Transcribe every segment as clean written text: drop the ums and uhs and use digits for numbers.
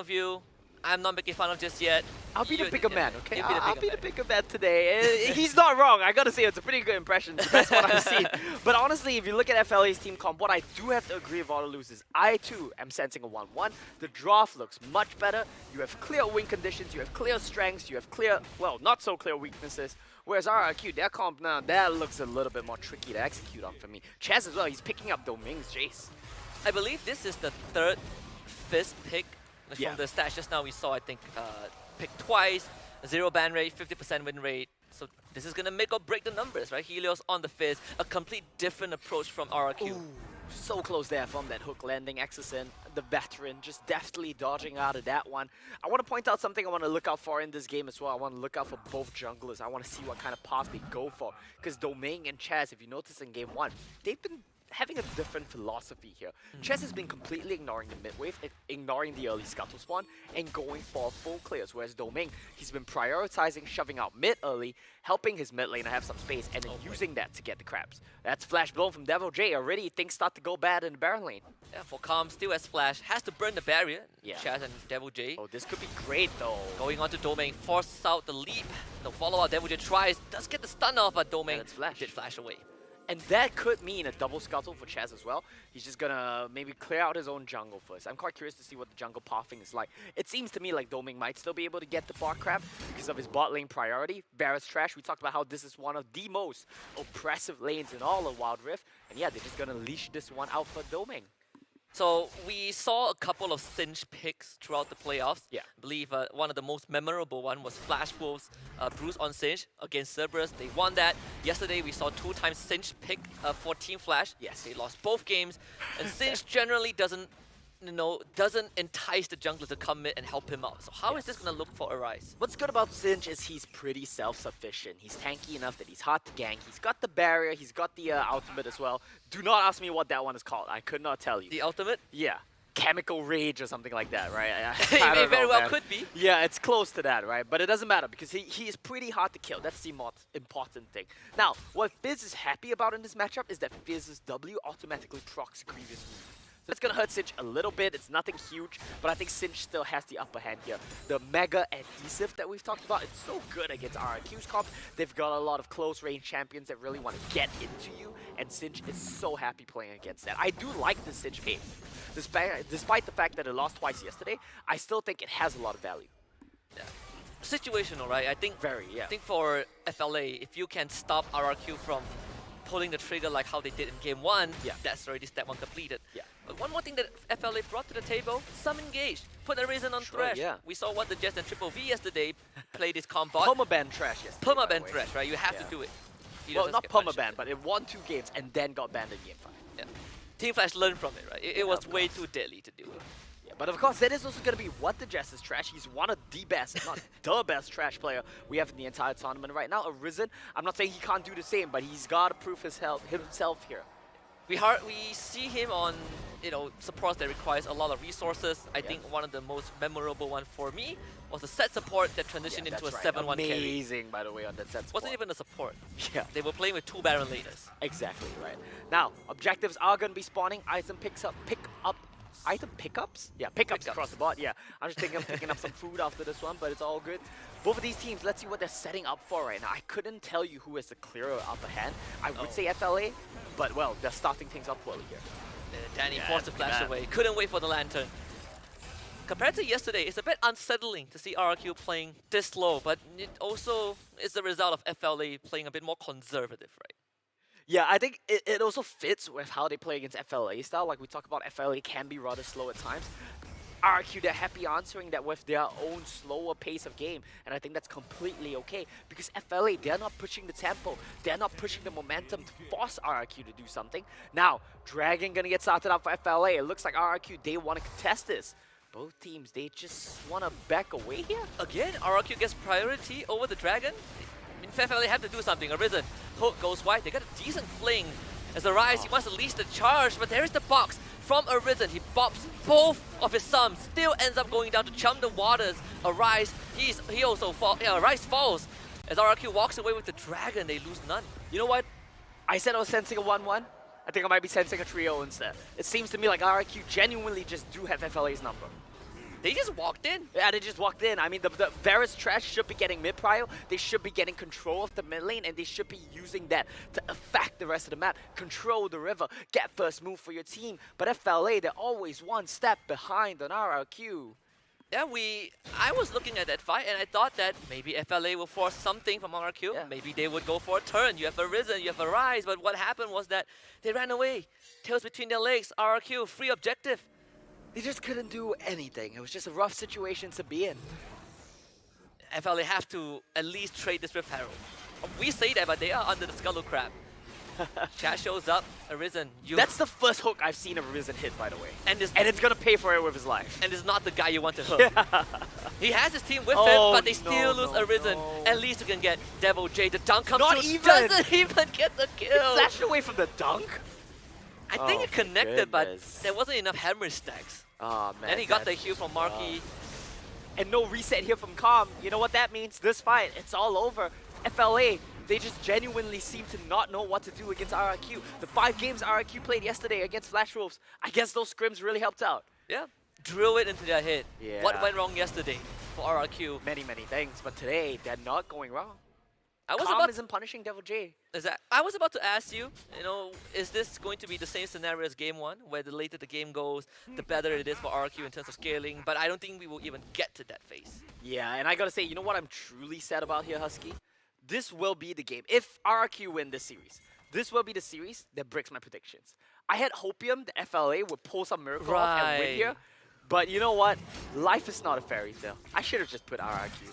of you. I'm not making fun of just yet. I'll be the bigger man, okay? You be the I'll bigger be man. the bigger man today. He's not wrong. I gotta say, it's a pretty good impression. It's the best one I've seen. But honestly, if you look at FLA's team comp, what I do have to agree with all the losers, I too am sensing a 1-1. The draft looks much better. You have clear win conditions. You have clear strengths. You have clear, well, not so clear weaknesses. Whereas RRQ, their comp now, that looks a little bit more tricky to execute on for me. Chaz as well, he's picking up Doming's Jace. I believe this is the third Fizz pick. Yeah. From the stats just now we saw, I think, pick twice, 0 ban rate, 50% win rate. So this is going to make or break the numbers, right? Helios on the Fizz, a complete different approach from RRQ. Ooh, so close there from that hook landing. Exosin, the veteran, just deftly dodging out of that one. I want to point out something I want to look out for in this game as well. I want to look out for both junglers. I want to see what kind of path they go for. Because Domain and Chaz, if you notice in game 1, they've been having a different philosophy here. Chess has been completely ignoring the mid wave, ignoring the early scuttle spawn, and going for full clears, whereas Domain, he's been prioritizing shoving out mid early, helping his mid lane to have some space, and then using that to get the crabs. That's flash blown from Devil J. Already things start to go bad in the Baron lane. Yeah, for Calm, still has flash, has to burn the barrier. Yeah. Chaz and Devil J. Oh, this could be great though. Going on to Domain, forces out the leap. The follow-up, Devil J tries, does get the stun off, but Domain did flash away. And that could mean a double scuttle for Chaz as well. He's just gonna maybe clear out his own jungle first. I'm quite curious to see what the jungle pathing is like. It seems to me like Doming might still be able to get the bot crab because of his bot lane priority. Barrett's trash. We talked about how this is one of the most oppressive lanes in all of Wild Rift. And yeah, they're just gonna leash this one out for Doming. So we saw a couple of Cinch picks throughout the playoffs. Yeah. I believe one of the most memorable one was Flash Wolves Bruce on Cinch against Cerberus. They won that. Yesterday we saw 2 times Cinch pick for Team Flash. Yes. They lost both games. And Cinch generally doesn't entice the jungler to come in and help him out. So how is this going to look for Arise? What's good about Cinch is he's pretty self-sufficient. He's tanky enough that he's hard to gank. He's got the barrier. He's got the ultimate as well. Do not ask me what that one is called. I could not tell you. The ultimate? Yeah. Chemical Rage or something like that, right? It very well could be. Yeah, it's close to that, right? But it doesn't matter because he is pretty hard to kill. That's the most important thing. Now, what Fizz is happy about in this matchup is that Fizz's W automatically procs Grievous move. So it's going to hurt Cinch a little bit. It's nothing huge, but I think Cinch still has the upper hand here. The Mega Adhesive that we've talked about, it's so good against RRQ's comp. They've got a lot of close range champions that really want to get into you, and Cinch is so happy playing against that. I do like the Cinch paint. Despite the fact that it lost twice yesterday, I still think it has a lot of value. Yeah. Situational, right? I think yeah. I think for FLA, if you can stop RRQ from pulling the trigger like how they did in game 1, that's already step 1 completed. Yeah. But one more thing that FLA brought to the table, some engage. Put Arisen on Thresh. Yeah. We saw what the Jets and Triple V yesterday played this combo. Permaban Trash yesterday. Permaban Thresh, right? You have to do it. Well, not permaban, but it won 2 games and then got banned in game 5. Yeah. Team Flash learned from it, right? It was way too deadly to do it. Yeah, but of course, that is also going to be what the Jess is trash. He's one of the best, if not the best trash player we have in the entire tournament right now. Arisen, I'm not saying he can't do the same, but he's got to prove himself here. We see him on, supports that requires a lot of resources. I think one of the most memorable one for me was the set support that transitioned into a 7-1 carry. Amazing, by the way, on that set support. Wasn't even a support. Yeah. They were playing with 2 Baron laners. Exactly, right. Now, objectives are going to be spawning. Item pickups? Yeah, pickups across the board, yeah. I'm just thinking of picking up some food after this one, but it's all good. Both of these teams, let's see what they're setting up for right now. I couldn't tell you who has the clearer upper hand. I would say FLA, but well, they're starting things off poorly here. Danny forced the flash away, couldn't wait for the lantern. Compared to yesterday, it's a bit unsettling to see RRQ playing this slow, but it also is the result of FLA playing a bit more conservative, right? Yeah, I think it also fits with how they play against FLA style. Like we talk about, FLA can be rather slow at times. RRQ, they're happy answering that with their own slower pace of game. And I think that's completely okay. Because FLA, they're not pushing the tempo. They're not pushing the momentum to force RRQ to do something. Now, Dragon gonna get started up for FLA. It looks like RRQ, they want to contest this. Both teams, they just want to back away here. Again, RRQ gets priority over the Dragon. In fact, they have to do something. Arisen, hook goes wide. They got a decent fling. As Arise, he wants to leash the charge, but there is the box from Arisen. He bops both of his sums. Still ends up going down to chum the waters. Arise, he also falls. Yeah, Arise falls. As RRQ walks away with the Dragon, they lose none. You know what? I said I was sensing a 1-1. I think I might be sensing a 3-0 instead. It seems to me like RRQ genuinely just do have FLA's number. They just walked in. Yeah, they just walked in. I mean, the Varus Trash should be getting mid prio. They should be getting control of the mid lane, and they should be using that to affect the rest of the map. Control the river, get first move for your team. But FLA, they're always one step behind on RRQ. Yeah, I was looking at that fight and I thought that maybe FLA will force something from RRQ. Yeah. Maybe they would go for a turn. You have a Risen, you have a Rise, but what happened was that they ran away. Tails between their legs, RRQ, free objective. They just couldn't do anything. It was just a rough situation to be in. FLA have to at least trade this with Herald. We say that, but they are under the Scuttle Crab. Chat shows up, Arisen. That's the first hook I've seen of Risen hit, by the way. And it's gonna pay for it with his life. And it's not the guy you want to hook. He has his team with him, but they still lose Arisen. At least you can get Devil J. The dunk comes Not through, even! doesn't even get the kill. It flashed away from the dunk? I think it connected, but there wasn't enough hammer stacks. Oh man. And he got the heal from Marky. And no reset here from Calm. You know what that means? This fight, it's all over. FLA, they just genuinely seem to not know what to do against RRQ. The 5 games RRQ played yesterday against Flash Wolves, I guess those scrims really helped out. Yeah, drill it into their head. Yeah. What went wrong yesterday for RRQ? Many things, but today, they're not going wrong. I Calm isn't punishing Devil J. I was about to ask you, is this going to be the same scenario as game 1, where the later the game goes, the better it is for RRQ in terms of scaling, but I don't think we will even get to that phase. Yeah, and I gotta say, you know what I'm truly sad about here, Husky? This will be the game. If RRQ win this series, this will be the series that breaks my predictions. I had hopium that FLA would pull some miracle off and win here, but you know what? Life is not a fairy tale. I should have just put RRQ.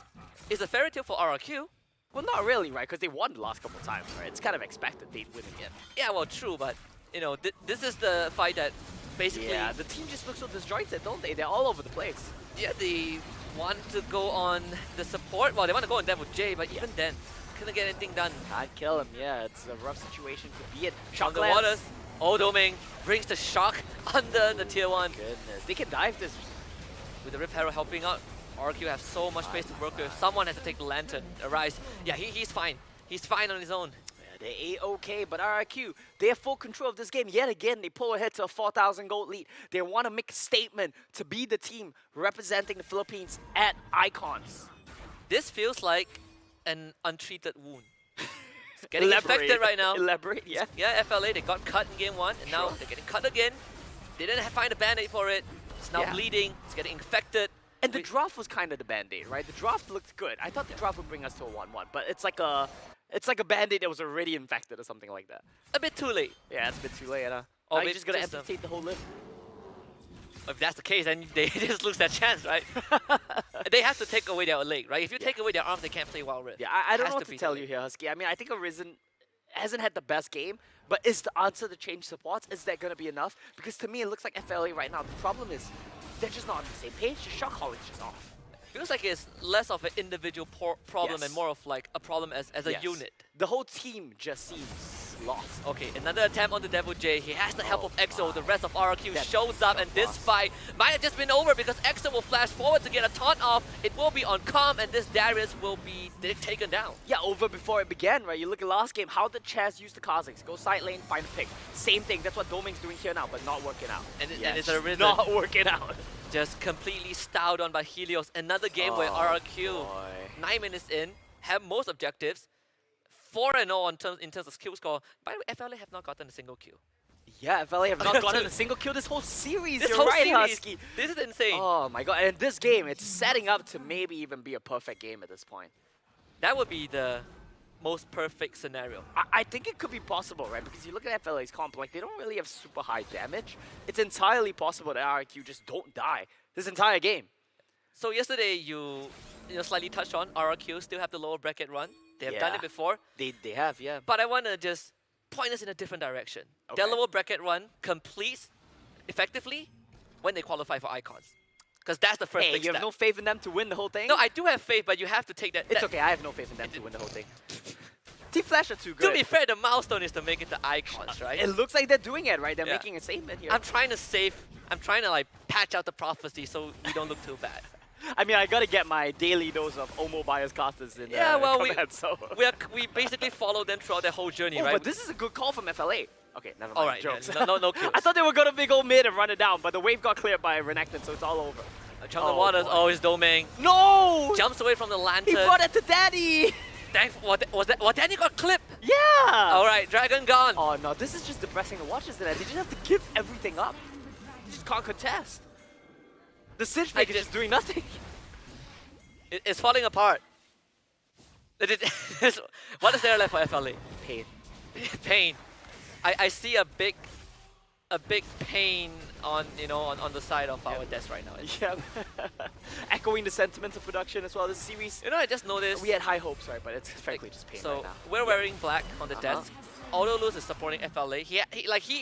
It's a fairy tale for RRQ. Well, not really, right? Because they won the last couple of times, right? It's kind of expected they'd win again. Yeah, well, true, but this is the fight that basically. Yeah, the team just looks so disjointed, don't they? They're all over the place. Yeah, they want to go on the support. Well, they want to go on Devil J, but even then, couldn't get anything done. Can't kill him. Yeah, it's a rough situation to be in. Shock the waters. Odoming brings the shock under the tier 1. Goodness, they can dive this. With the Rift Herald helping out, RQ have so much space to work with. Someone has to take the lantern. Arise. Yeah, he's fine. He's fine on his own. Yeah, they're A-okay, but RRQ, they have full control of this game. Yet again, they pull ahead to a 4,000 gold lead. They want to make a statement to be the team representing the Philippines at Icons. This feels like an untreated wound. It's getting infected right now. Elaborate, yeah. Yeah, FLA, they got cut in game 1, and now they're getting cut again. They didn't find a band-aid for it. It's now bleeding. It's getting infected. And the draft was kind of the band-aid, right? The draft looked good. I thought the draft would bring us to a 1-1, but it's like a band-aid that was already infected or something like that. A bit too late. Yeah, it's a bit too late, huh? Or now you're just gonna amputate the whole lip. If that's the case, then they just lose that chance, right? They have to take away their leg, right? If you take away their arms, they can't play Wild Rift. Yeah, I don't know what to tell you here, Husky. I mean, I think Arisen hasn't had the best game, but is the answer to change supports? Is that going to be enough? Because to me, it looks like FLA right now, the problem is they're just not on the same page. The shot calling's just off. Feels like it's less of an individual problem and more of like a problem as a unit. The whole team just seems lost. Okay, another attempt on the Devil J. He has the help of EXO. The rest of RRQ shows up, and this fight might have just been over because EXO will flash forward to get a taunt off. It will be on Calm, and this Darius will be taken down. Yeah, over before it began, right? You look at last game, how did Chaz use the Kazakhs? Go side lane, find a pick. Same thing, that's what Doming's doing here now, but not working out. And it's a Risen. Not working out. Just completely styled on by Helios. Another game where RRQ, 9 minutes in, have most objectives. 4-0 in terms of kill score. By the way, FLA have not gotten a single kill. Yeah, FLA have not gotten a single kill this whole series. This You're whole right, series, Husky. This is insane. Oh my god, and this game, it's setting up to maybe even be a perfect game at this point. That would be the most perfect scenario. I think it could be possible, right? Because you look at FLA's comp, like they don't really have super high damage. It's entirely possible that RRQ just don't die this entire game. So yesterday you slightly touched on RRQ still have the lower bracket run. They have done it before. They have, yeah. But I want to just point us in a different direction. Okay. Their lower bracket run completes effectively when they qualify for Icons. Because that's the first big you step. have no faith in them to win the whole thing? No, I do have faith, but you have to take that. It's okay, I have no faith in them to win the whole thing. Team Flash are too good. To be fair, the milestone is to make it to Icons, right? It looks like they're doing it, right? They're making a statement here. I'm trying to like patch out the prophecy so we don't look too bad. I mean, I gotta get my daily dose of Omo bias casters in we basically follow them throughout their whole journey, right? But this is a good call from FLA. Okay, never mind. All right, jokes. no kills. I thought they were gonna big old mid and run it down, but the wave got cleared by Renekton, so it's all over. Chum the Waters, boy. oh, his domain. No! Jumps away from the He lantern. brought it to Daddy! Was Danny got clipped? Yeah! Alright, Dragon gone. Oh no, this is just depressing to watch, isn't it? They just have to give everything up. You just can't contest. The Siege Maker is just doing nothing. It's falling apart. What is there left for FLA? Pain. Pain. I see a big pain on on the side of our desk right now. Yeah. Echoing the sentiments of production as well. This series, I just noticed. we had high hopes, right? But it's frankly just pain So right now. we're wearing black on the desk. Autoluz is supporting FLA.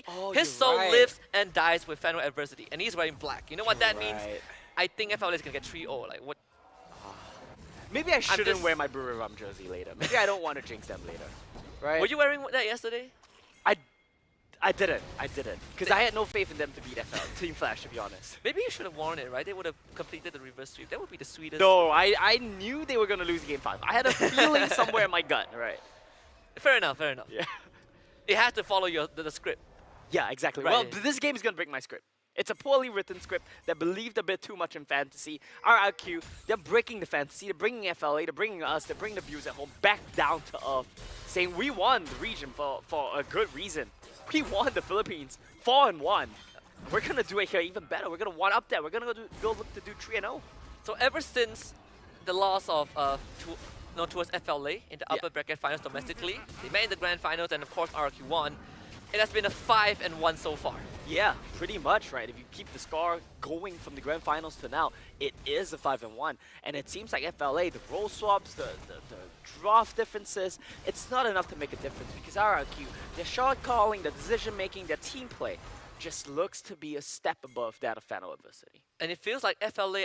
Oh, His you're soul right. lives and dies with FENNEL adversity, and he's wearing black. You know what that means? Right. I think FLA is gonna get 3-0. Like what? Maybe I shouldn't just- wear my Brewer Rum jersey later. Maybe I don't want to jinx them later. Right? Were you wearing that yesterday? I didn't. Because I had no faith in them to beat FL, Team Flash, to be honest. Maybe you should have worn it, right? They would have completed the reverse sweep. That would be the sweetest. No, I knew they were going to lose Game 5. I had a feeling somewhere in my gut, right? Fair enough. Yeah. It has to follow the script. Yeah, exactly. Right. Well, this game is going to break my script. It's a poorly written script that believed a bit too much in fantasy. RRQ, they're breaking the fantasy. They're bringing FLA, they're bringing us, they're bringing the viewers at home back down to earth, saying we won the region for a good reason. We won the Philippines 4-1. We're going to do it here even better. We're going to one-up that. We're going to go look to do 3-0. So ever since the loss of towards FLA in the upper bracket finals domestically, they made the grand finals, and of course RRQ won. It has been a 5-1 so far. Yeah, pretty much, right? If you keep the score going from the grand finals to now, it is a 5-1. And it seems like FLA, the role swaps, the draft differences, it's not enough to make a difference because RRQ, their shot calling, their decision making, their team play just looks to be a step above that of FENNEL adversity. And it feels like FLA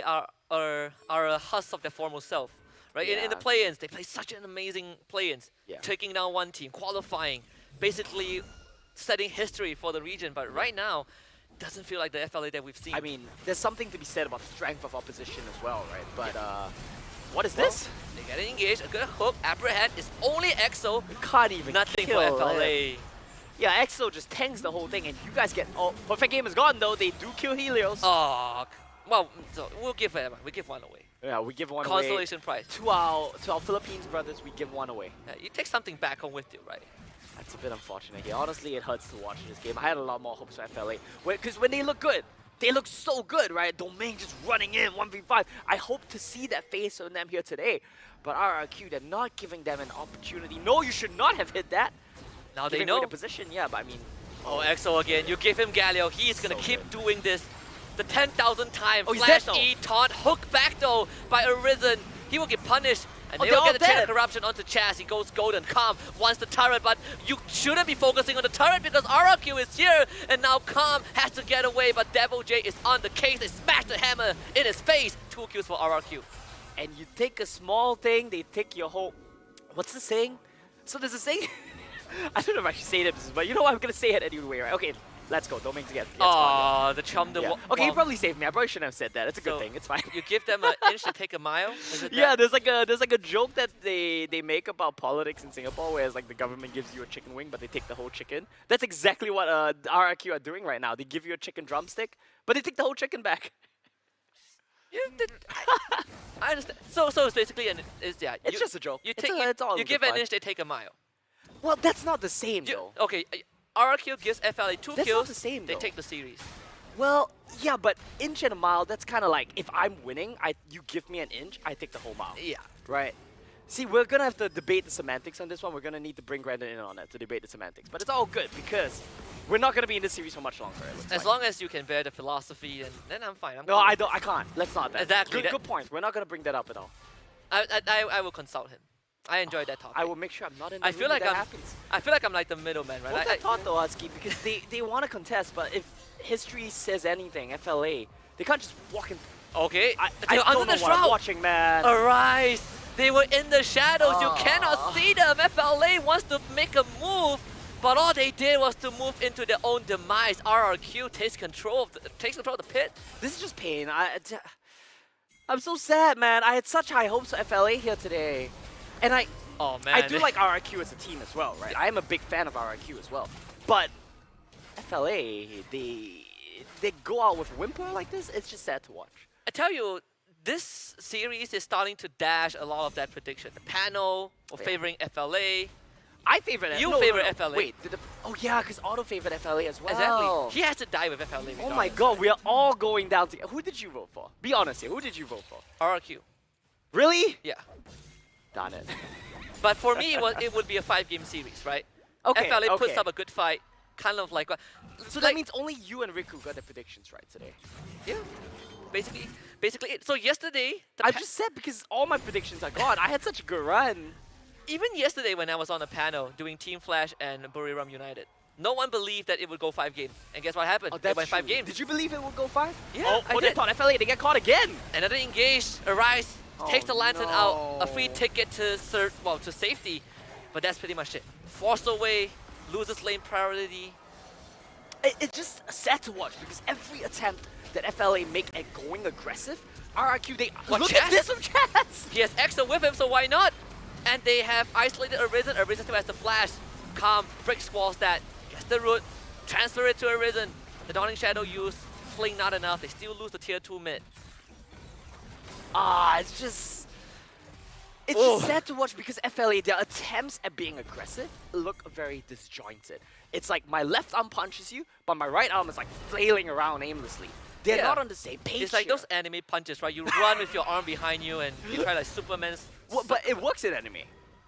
are a husk of their former self. Right? In the Yeah. play-ins, they play such an amazing play-ins. Yeah. Taking down one team, qualifying, basically setting history for the region. But right now, doesn't feel like the FLA that we've seen. I mean, there's something to be said about the strength of opposition as well, right? But what is this? They get engaged, a good hook, apprehend, is only EXO. Can't even Nothing kill for FLA. it. Yeah, EXO just tanks the whole thing, and you guys get... Oh, Perfect Game is gone, though. They do kill Helios. Oh, well, so we'll give it. We give one away. Yeah, we give one Consolation prize. away. To our Philippines brothers, we give one away. Yeah, you take something back home with you, right? That's a bit unfortunate here. Honestly, it hurts to watch this game. I had a lot more hopes for FLA. Because when they look good, they look so good, right? Domain just running in, 1v5. I hope to see that face on them here today. But RRQ, they're not giving them an opportunity. No, you should not have hit that. Now they Giving away know. the position, yeah, but I mean... Oh, EXO again. You give him Galio. He's going to So keep good. doing this. The 10,000th time. Oh, he's Flash dead, though. E, taunt, hook back though by Arisen. He will get punished. And Oh, they they're will get all the chain of dead. corruption onto Chaz. He goes golden. Calm wants the turret, but you shouldn't be focusing on the turret because RRQ is here. And now Calm has to get away, but Devil J is on the case. They smash the hammer in his face. 2 kills for RRQ. And you take a small thing, they take your whole... What's the saying? So there's a saying... I don't know if I should say this, but you know what? I'm going to say it anyway, right? Okay, let's go. Domain together. Oh, the chum. Yeah. Okay, you probably saved me. I probably shouldn't have said that. It's a good So, thing. It's fine. You give them an inch to take a mile? Is it Yeah, that? there's like a joke that they make about politics in Singapore, where it's like the government gives you a chicken wing, but they take the whole chicken. That's exactly what RRQ are doing right now. They give you a chicken drumstick, but they take the whole chicken back. I understand. So it's basically it's It's just a joke. You It's take it's all you in give good an fun. inch, they take a mile. Well, that's not the same though. Okay, RRQ gives FLA 2 That's kills. not the same, They though. take the series. Well, yeah, but inch and a mile, that's kind of like if I'm winning, you give me an inch, I take the whole mile. Yeah. Right. See, we're going to have to debate the semantics on this one. We're going to need to bring Brandon in on it to debate the semantics. But it's all good because we're not going to be in this series for much longer. It looks As like. long as you can bear the philosophy, then I'm fine. I'm No, cool. I can't. Let's not. That. Exactly, Good, that- good point. We're not going to bring that up at all. I will consult him. I enjoy that topic. I will make sure I'm not in the I room feel when like that I'm. happens. I feel like I'm like the middleman, right? Hold that thought though, Husky, because they want to contest, but if history says anything, FLA, they can't just walk in. Okay. I They're don't under know the what I'm shroud. watching, man. Arise! They were in the shadows. You cannot Aw. see them. FLA wants to make a move, but all they did was to move into their own demise. RRQ takes control of the pit. This is just pain. I'm so sad, man. I had such high hopes for FLA here today. And Oh man. I do like RRQ as a team as well, right? I am a big fan of RRQ as well. But FLA, they go out with whimper like this, it's just sad to watch. I tell you, this series is starting to dash a lot of that prediction. The panel favoring FLA. I favor FLA. You favor FLA. Wait, oh yeah, because Auto favored FLA as well. Exactly. He has to die with FLA. Oh my god, we are all going down to... Who did you vote for? Be honest here, who did you vote for? RRQ. Really? Yeah. Darn it. But for me, it would be a 5-game series, right? Okay, FLA puts up a good fight, kind of like... So that means only you and Riku got the predictions right today. Yeah. Basically it. So yesterday... I just said because all my predictions are gone. I had such a good run. Even yesterday when I was on a panel doing Team Flash and Buriram United, no one believed that it would go 5 games. And guess what happened? Oh, It that's went 5 true. games. Did you believe it would go 5? Yeah, I they did. thought FLA, they get caught again. Another engage, Arise, takes the lantern out, a free no. ticket to to safety. But that's pretty much it. Forced away, loses lane priority. It's just sad to watch because every attempt that FLA make at going aggressive, RRQ, they look at this with chance. He has Exo with him, so why not? And they have isolated Arisen. Arisen still has the flash. Calm, break squalls that, gets the root, transfer it to Arisen. The Dawning Shadow use, fling not enough. They still lose the tier 2 mid. It's just sad to watch because FLA, their attempts at being aggressive look very disjointed. It's like my left arm punches you, but my right arm is like flailing around aimlessly. They're not on the same page. It's like those anime punches, right? You run with your arm behind you and you try like Superman's... Well, but it works in anime.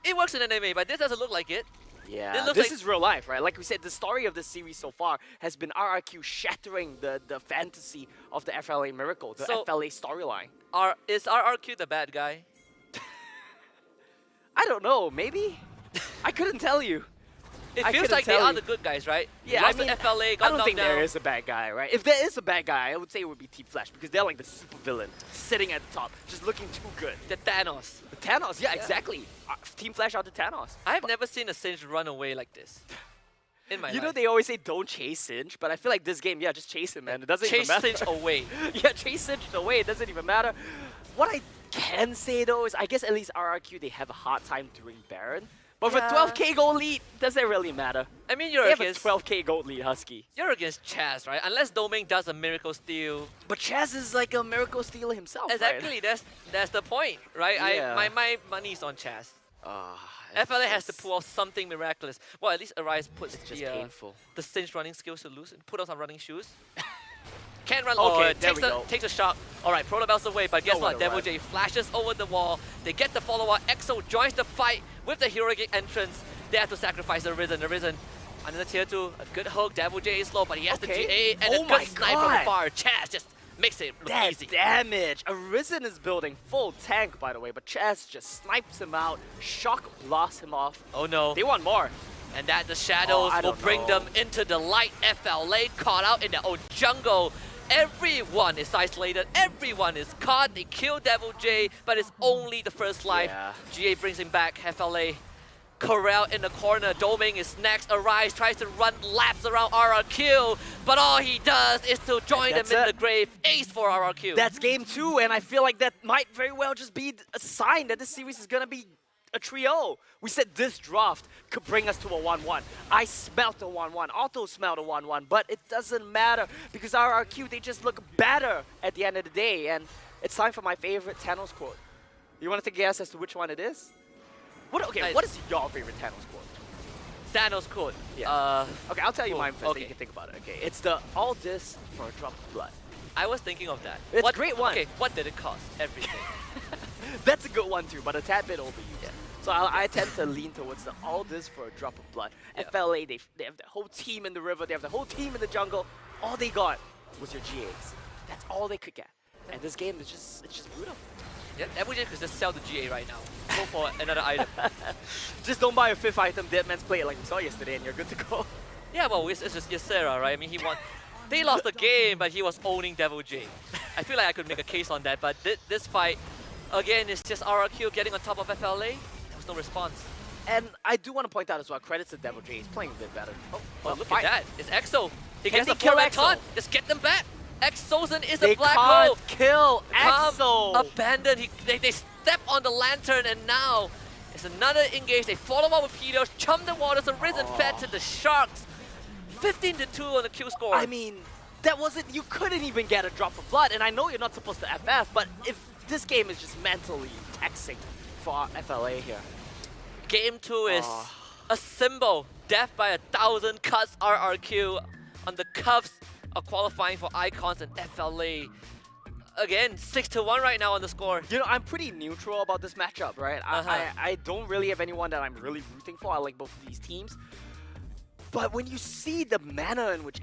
It works in anime, but this doesn't look like it. Yeah, this is real life, right? Like we said, the story of this series so far has been RRQ shattering the fantasy of the FLA miracle, the FLA storyline. Is RRQ the bad guy? I don't know, maybe? I couldn't tell you. It feels like they are the good guys, right? Yeah, lost to FLA, got I don't think knocked there down. is a bad guy, right? If there is a bad guy, I would say it would be Team Flash because they're like the super villain sitting at the top, just looking too good. The Thanos. The Thanos, yeah, exactly. Team Flash are the Thanos. I have never seen a Singe run away like this in my life. You know, they always say don't chase Singe, but I feel like this game, yeah, just chase him, man. It doesn't even matter. Chase Singe away. Yeah, chase Singe away. It doesn't even matter. What I can say though is I guess at least RRQ, they have a hard time doing Baron. But for 12k gold lead, does it really matter? I mean, They you're have a against 12k gold lead, Husky. You're against Chaz, right? Unless Doming does a miracle steal. But Chaz is like a miracle stealer himself, Exactly, right? that's the point, right? Yeah. My money's on Chaz. FLA has to pull off something miraculous. Well, at least Arise puts painful. The Singe running skills to lose and put on some running shoes. Can't run. Oh, Okay, there we go. takes a shot. All right, Protobell's away, but guess what? Nowhere to Devil run. J flashes over the wall. They get the follow-up. EXO joins the fight with the heroic entrance. They have to sacrifice Arisen. Arisen under the tier 2. A good hook. Devil J is slow, but he has the GA and a good snipe from afar. Chaz just makes it look easy. Damage. Arisen is building full tank, by the way, but Chaz just snipes him out. Shock blasts him off. Oh no. They want more. And that the shadows will bring them into the light. FLA caught out in their own jungle. Everyone is isolated, everyone is caught. They kill Devil J, but it's only the first life. Yeah. GA brings him back. FLA corral in the corner. Doming is next. Arise tries to run laps around RRQ, but all he does is to join them in the grave. Ace for RRQ. That's game 2, and I feel like that might very well just be a sign that this series is gonna be a trio. We said this draft could bring us to a 1-1. I smelt a 1-1. Otto smelled a 1-1, but it doesn't matter because RRQ, they just look better at the end of the day. And it's time for my favorite Thanos quote. You want to take a guess as to which one it is? What is your favorite Thanos quote? Thanos quote. Yeah. Okay, I'll tell you mine first, okay. so you can think about it. Okay, it's the all this for a drop of blood. I was thinking of that. It's a great one. Okay, what did it cost? Everything. That's a good one too, but a tad bit overused. Yeah. So I tend to lean towards the all this for a drop of blood. Yeah. FLA, they have the whole team in the river, they have the whole team in the jungle. All they got was your GAs. That's all they could get. And this game is just brutal. Yeah, Devil J could just sell the GA right now. Go for another item. Just don't buy a 5th item, Deadman's play it like we saw yesterday, and you're good to go. Yeah, well, it's just Ysera, right? I mean, he won. They lost the game, but he was owning Devil J. I feel like I could make a case on that, but this fight, again, it's just RRQ getting on top of FLA. There was no response. And I do want to point out as well, credits to Devil J, he's playing a bit better. Oh, look at that. It's EXO. He Can gets they the kill 4-man EXO? taunt. Just get them back. EXOZen is They a black can't hole. kill EXO! Abandoned. They step on the lantern, and now it's another engage. They follow up with Helios, chum the waters, Arisen fed to the Sharks. 15-2 on the Q score. I mean, that wasn't, you couldn't even get a drop of blood, and I know you're not supposed to FF, but if this game is just mentally taxing for FLA here. Game 2 is a symbol. Death by 1,000 cuts RRQ on the cuffs of qualifying for Icons and FLA. Again, 6-1 right now on the score. You know, I'm pretty neutral about this matchup, right? I don't really have anyone that I'm really rooting for. I like both of these teams. But when you see the manner in which